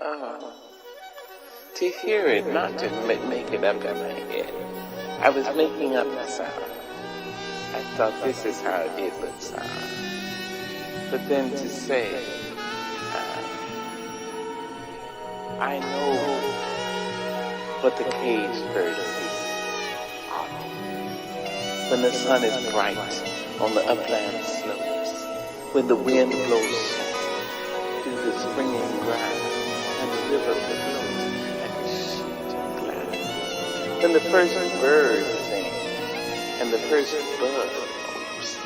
uh, to hear it, not to make it up in my head. I was making up the sound. I thought this is how it would sound. But then to say, I know what the caged bird feels. When the sun is bright on the upland slopes, when the wind blows through the springing grass and the river flows like a sheet of glass, when the first bird sings and the first bud opes,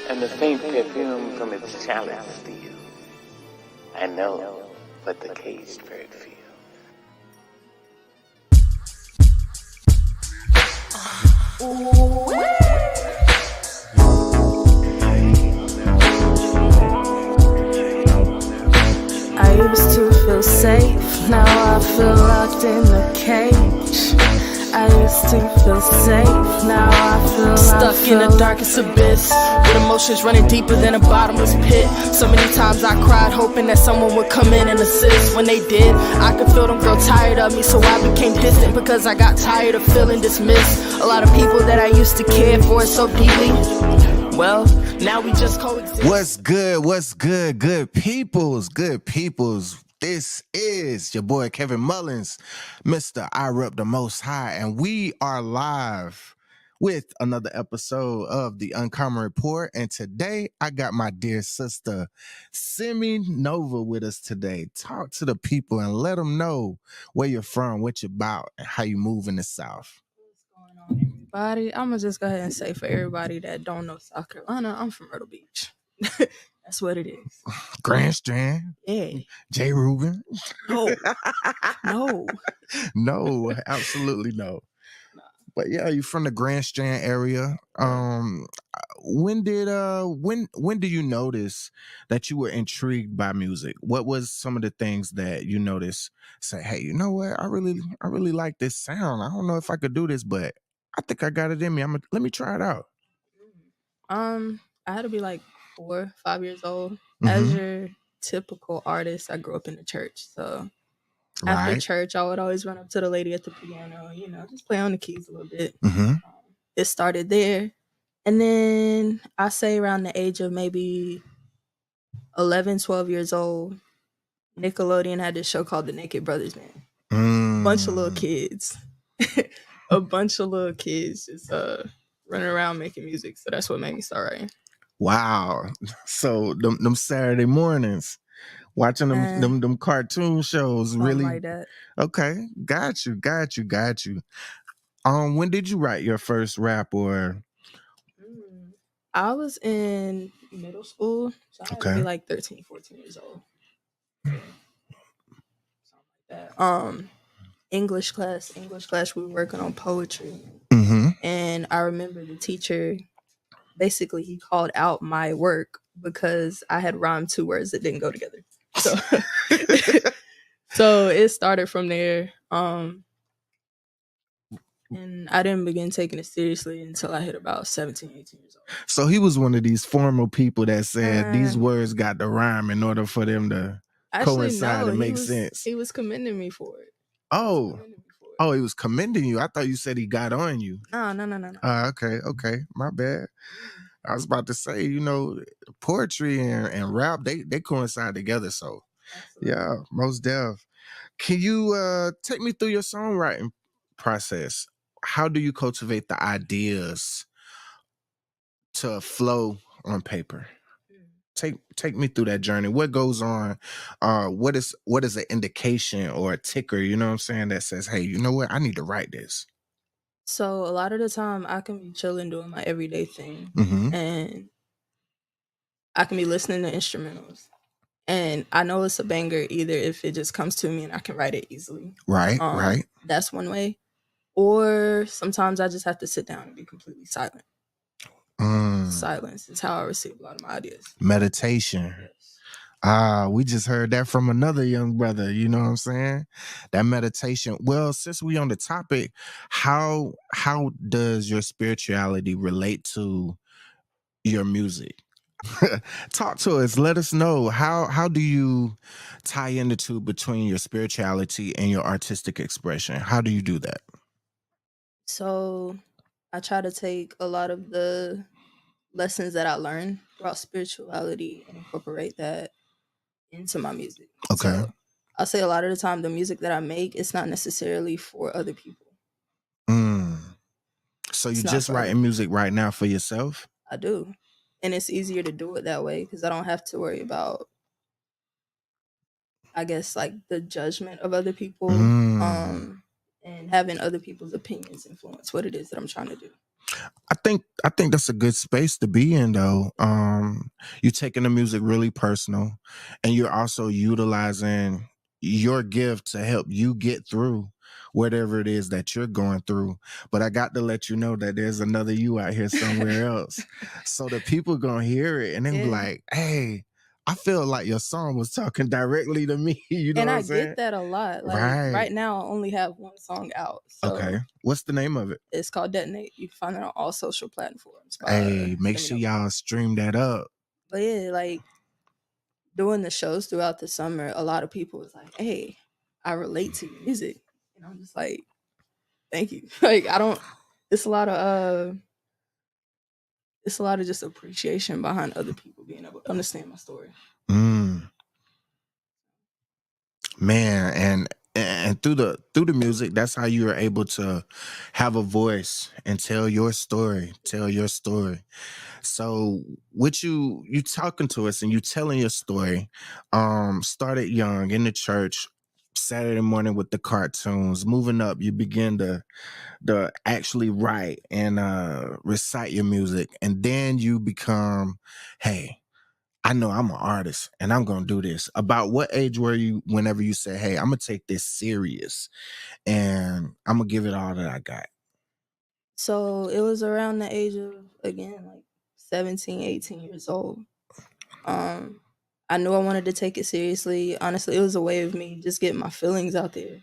and the faint perfume from its chalice steals, I know what the caged bird feels. I used to feel safe, now I feel locked in a cage. I used to feel safe, now I feel stuck in the darkest abyss, with emotions running deeper than a bottomless pit. So many times I cried, hoping that someone would come in and assist. When they did, I could feel them grow tired of me, so I became distant because I got tired of feeling dismissed. A lot of people that I used to care for so deeply, well, now we just coexist. What's good? What's good? Good peoples. Good peoples. This is your boy Kevin Mullins, Mr. I Rep the Most High, and we are live with another episode of the Uncommon Report. And today I got my dear sister Simmy'Nova with us today. Talk to the people and let them know where you're from, what you're about, and how you move in the South. What's going on, everybody? I'm gonna just go ahead and say for everybody that don't know South Carolina, I'm from Myrtle Beach. That's what it is. Grand Strand. Yeah. J. Rubin. No. No, absolutely no. But yeah, you're from the Grand Strand area. When do you notice that you were intrigued by music? What was some of the things that you noticed? Say, hey, you know what? I really like this sound. I don't know if I could do this, but I think I got it in me. Let me try it out. I had to be like 4 or 5 years old. As your typical artist, I grew up in the church. So after church, I would always run up to the lady at the piano, just play on the keys a little bit. It started there. And then I say around the age of maybe 11, 12 years old, Nickelodeon had this show called The Naked Brothers, man. Bunch of little kids. A bunch of little kids just running around making music. So that's what made me start writing. Wow. So them Saturday mornings, watching them cartoon shows, really like that. Okay. Got you. When did you write your first rap or? I was in middle school, so I had to be like 13, 14 years old. Something like that. English class, we were working on poetry. And I remember the teacher, basically he called out my work because I had rhymed 2 words that didn't go together. So, so it started from there. And I didn't begin taking it seriously until I hit about 17, 18 years old. So he was one of these formal people that said these words got to rhyme in order for them to coincide and make sense. He was commending me for it. Oh, he was commending you. I thought you said he got on you. No. Okay. My bad. I was about to say, poetry and rap, they coincide together. So, yeah, most def. Can you take me through your songwriting process? How do you cultivate the ideas to flow on paper? Take me through that journey. What goes on? What is an indication or a ticker, you know what I'm saying, that says, hey, you know what? I need to write this. So a lot of the time I can be chilling doing my everyday thing. And I can be listening to instrumentals. And I know it's a banger either if it just comes to me and I can write it easily. Right. That's one way. Or sometimes I just have to sit down and be completely silent. Silence is how I receive a lot of my ideas. Meditation. We just heard that from another young brother, you know what I'm saying? That meditation. Well, since we on the topic, how does your spirituality relate to your music? Talk to us. Let us know how do you tie in the two between your spirituality and your artistic expression? How do you do that? So I try to take a lot of the lessons that I learned throughout spirituality and incorporate that into my music. Okay. So I'll say a lot of the time the music that I make, it's not necessarily for other people. Mm. So you It's not just for other writing music right now for yourself? I do. And it's easier to do it that way because I don't have to worry about, I guess, like the judgment of other people, Mm. and having other people's opinions influence what it is that I'm trying to do. I think that's a good space to be in though. You're taking the music really personal and you're also utilizing your gift to help you get through whatever it is that you're going through. But I got to let you know that there's another you out here somewhere else. So the people gonna hear it and then be Yeah. like, hey, I feel like your song was talking directly to me. You know And what I I'm saying? get that a lot. Like Right. right now I only have one song out. So Okay. What's the name of it? it's called Detonate. You can find it on all social platforms by Hey, make sure Simmy'Nova. y'all stream that up. But yeah, like doing the shows throughout the summer, a lot of people was like, hey, I relate to your music. And I'm just like, thank you. Like I don't it's a lot of just appreciation behind other people being able to understand my story. Mm. Man, and through the music, that's how you are able to have a voice and tell your story. So what you talking to us and you telling your story, started young in the church, Saturday morning with the cartoons, moving up, you begin to actually write and recite your music, and then you become, hey, I know I'm an artist and I'm going to do this. About what age were you whenever you said, hey, I'm going to take this serious and I'm going to give it all that I got? So it was around the age of, again, like 17, 18 years old. I knew I wanted to take it seriously. Honestly, it was a way of me just getting my feelings out there.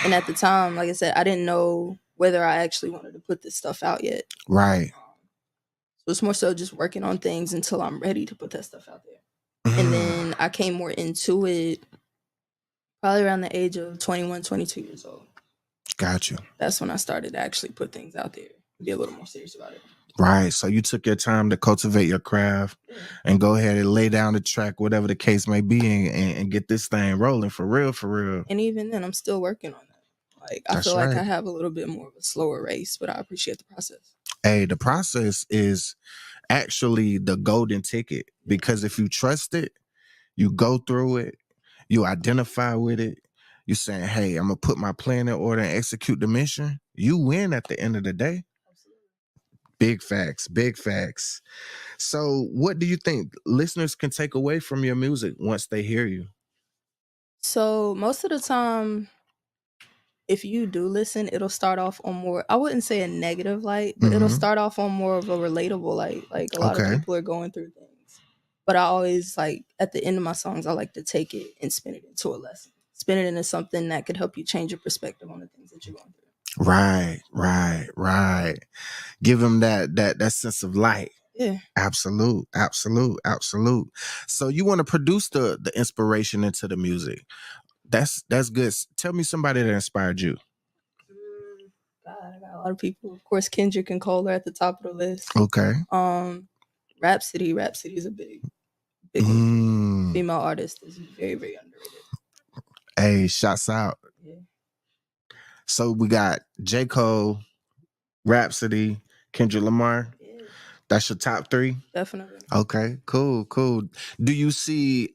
And at the time, like I said, I didn't know whether I actually wanted to put this stuff out yet. Right. So it's more so just working on things until I'm ready to put that stuff out there. And then I came more into it probably around the age of 21, 22 years old. Got you. That's when I started to actually put things out there, be a little more serious about it. Right. So you took your time to cultivate your craft and go ahead and lay down the track, whatever the case may be, and get this thing rolling for real, for real. And even then, I'm still working on that. Like, I feel like I have a little bit more of a slower race, but I appreciate the process. Hey, the process is actually the golden ticket, because if you trust it, you go through it, you identify with it, you saying, hey, I'm gonna put my plan in order and execute the mission, you win at the end of the day. Big facts, big facts. So what do you think listeners can take away from your music once they hear you? So most of the time, if you do listen, it'll start off on more, I wouldn't say a negative light, but it'll start off on more of a relatable light. Like a lot of people are going through things. But I always, like, at the end of my songs, I like to take it and spin it into a lesson. Spin it into something that could help you change your perspective on the things that you're going through. Right. Give them that sense of light. Yeah. Absolute. So you want to produce the inspiration into the music. That's good. Tell me somebody that inspired you. God, I got a lot of people. Of course, Kendrick and Cole are at the top of the list. Okay. Rhapsody is a big one. Female artist is very, very underrated. Hey, shouts out. Yeah. So we got J. Cole, Rhapsody, Kendrick Lamar. Yeah. That's your top three? Definitely. Okay, cool. Do you see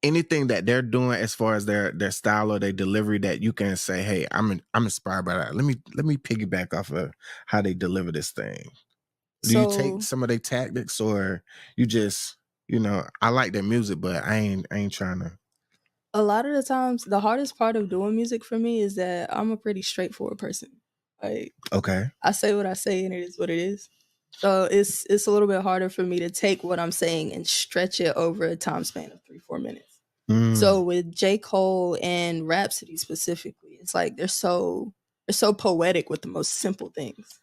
anything that they're doing as far as their style or their delivery that you can say, hey, I'm inspired by that? Let me piggyback off of how they deliver this thing. Do you take some of their tactics, or you just, I like their music, but I ain't trying to. A lot of the times, the hardest part of doing music for me is that I'm a pretty straightforward person. Like, okay, I say what I say, and it is what it is. So it's a little bit harder for me to take what I'm saying and stretch it over a time span of 3-4 minutes. So with J. Cole and Rhapsody specifically, it's like they're so poetic with the most simple things.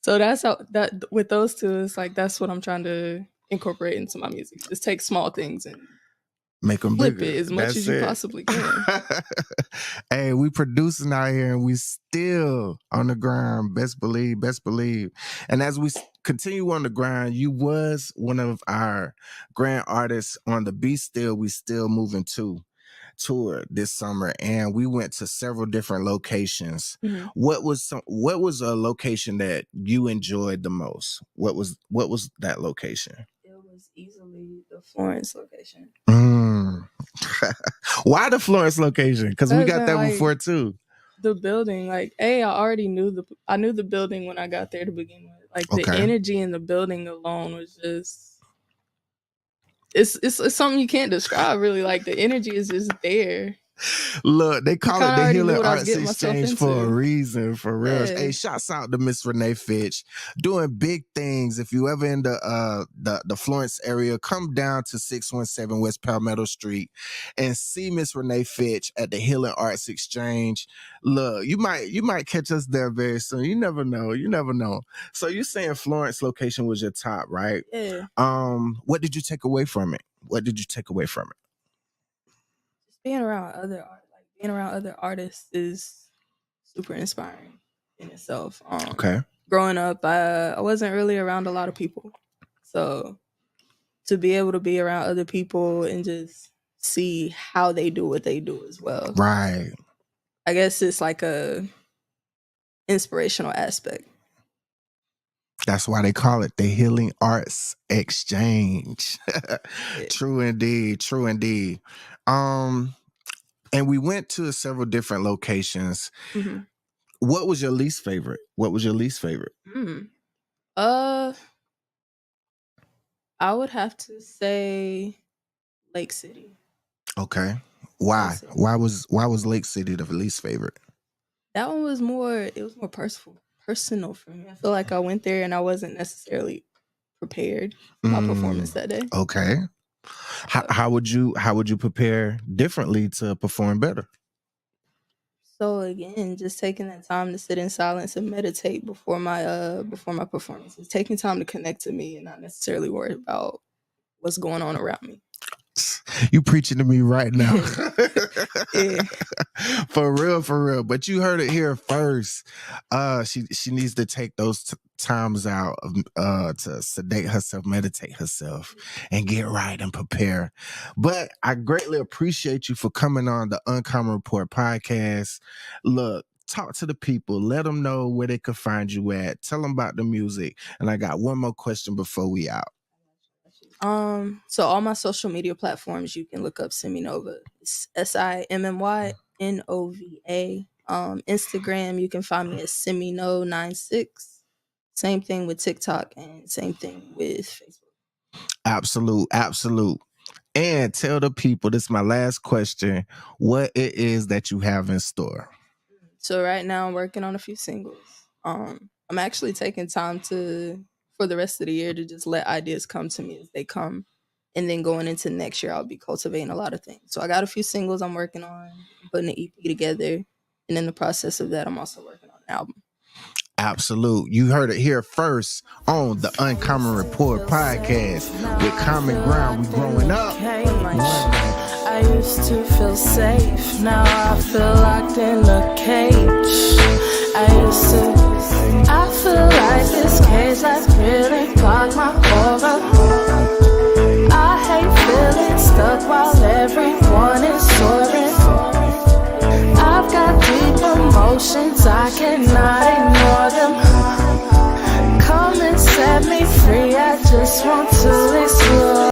So that's how that with those two, it's like that's what I'm trying to incorporate into my music. Just take small things and make them flip bigger. it as much as you possibly can. Hey, we producing out here and we still on the grind. Best believe, best believe. And as we continue on the grind, you was one of our grand artists on the Be Still, We Still Moving To tour this summer, and we went to several different locations. Mm-hmm. What was a location that you enjoyed the most? What was that location? It was easily the Florence location. Why the Florence location? Because we got that like, before too. The building, like, I already knew I knew the building when I got there to begin with. Like, the energy in the building alone was just, it's something you can't describe, really. Like, the energy is just there. Look, they call it the Healing Arts Exchange for a reason, for real. Yeah. Hey, shouts out to Miss Renee Fitch, doing big things. If you ever in the Florence area, come down to 617 West Palmetto Street and see Miss Renee Fitch at the Healing Arts Exchange. Look, you might catch us there very soon. You never know. You never know. So you're saying Florence location was your top, right? Yeah. What did you take away from it? What did you take away from it? Being around other artists is super inspiring in itself. Growing up, I wasn't really around a lot of people, so to be able to be around other people and just see how they do what they do as well, right? I guess it's like a inspirational aspect. That's why they call it the Healing Arts Exchange. Yeah. True indeed. True indeed. And we went to several different locations. Mm-hmm. What was your least favorite? I would have to say Lake City. Okay. Why? City. Why was Lake City the least favorite? That one was more personal for me. I feel like I went there and I wasn't necessarily prepared for my performance that day. Okay. How would you prepare differently to perform better? So again, just taking that time to sit in silence and meditate before my performances, taking time to connect to me and not necessarily worry about what's going on around me. You preaching to me right now. Yeah. For real. But you heard it here first. She needs to take those times out to sedate herself, meditate herself, and get right and prepare. But I greatly appreciate you for coming on the Uncommon Rapport podcast. Look, talk to the people. Let them know where they could find you at. Tell them about the music. And I got one more question before we out. So all my social media platforms, you can look up Simmy'Nova. It's SimmyNova. Instagram, you can find me at SimmyNo96. Same thing with TikTok and same thing with Facebook. Absolute. And tell the people, this is my last question, what it is that you have in store. So right now I'm working on a few singles. I'm actually taking time for the rest of the year to just let ideas come to me as they come. And then going into next year, I'll be cultivating a lot of things. So I got a few singles I'm working on, putting an EP together. And in the process of that, I'm also working on an album. Absolute. You heard it here first on the Uncommon Rapport podcast. With Common Ground, we growing up. I used to feel safe. Now I feel locked in a cage. I feel like this cage like really blocked my aura. I hate feeling stuck while everyone is soaring. I've got deep emotions, I cannot ignore them. Come and set me free, I just want